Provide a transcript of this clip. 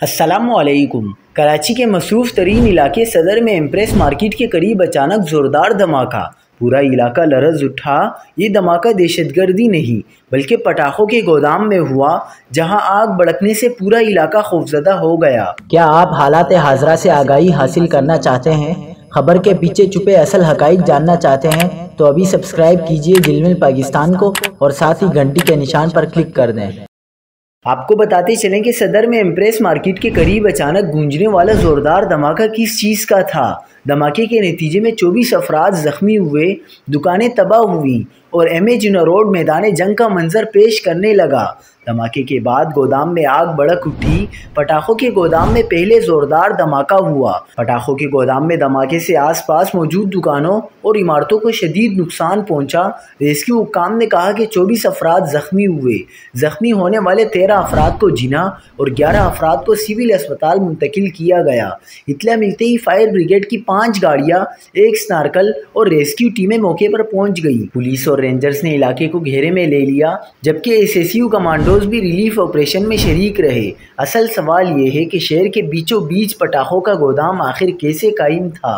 السلام علیکم۔ کراچی کے مصروف ترین علاقے صدر میں امپریس مارکیٹ کے قریب اچانک زوردار دھماکہ، پورا علاقہ لرز اٹھا۔ یہ دھماکہ دہشت گردی نہیں بلکہ پٹاخوں کے گودام میں ہوا، جہاں آگ بھڑکنے سے پورا علاقہ خوفزدہ ہو گیا۔ کیا آپ حالات حاضرہ سے آگاہی حاصل کرنا چاہتے ہیں؟ خبر کے پیچھے چھپے اصل حقائق جاننا چاہتے ہیں تو ابھی سبسکرائب کیجئے جلمل پاکستان کو اور ساتھ ہی گھنٹی کے نشان پر کلک کر دیں۔ آپ کو بتاتے چلیں کہ صدر میں امپریس مارکیٹ کے قریب اچانک گونجنے والا زوردار دھماکہ کس چیز کا تھا۔ دھماکے کے نتیجے میں 24 افراد زخمی ہوئے، دکانیں تباہ ہوئیں اور جنو روڈ میدان جنگ کا منظر پیش کرنے لگا۔ دھماکے کے بعد گودام میں آگ بھڑک اٹھی۔ پٹاخوں کے گودام میں پہلے زوردار دھماکہ ہوا۔ پٹاخوں کے گودام میں دھماکے سے آس پاس موجود دکانوں اور عمارتوں کو شدید نقصان پہنچا۔ ریسکیو حکام نے کہا کہ 24 افراد زخمی ہوئے۔ زخمی ہونے والے 13 افراد کو جناح اور 11 افراد کو سول اسپتال منتقل کیا گیا۔ اطلاع ملتے ہی فائر بریگیڈ کی 5 گاڑیاں، ایک سنارکل اور ریسکیو ٹیمیں موقع پر پہنچ گئی۔ پولیس اور رینجرز نے علاقے کو گھیرے میں لے لیا، جبکہ SSU کمانڈوز بھی ریلیف آپریشن میں شریک رہے۔ اصل سوال یہ ہے کہ شہر کے بیچوں بیچ پٹاخوں کا گودام آخر کیسے قائم تھا؟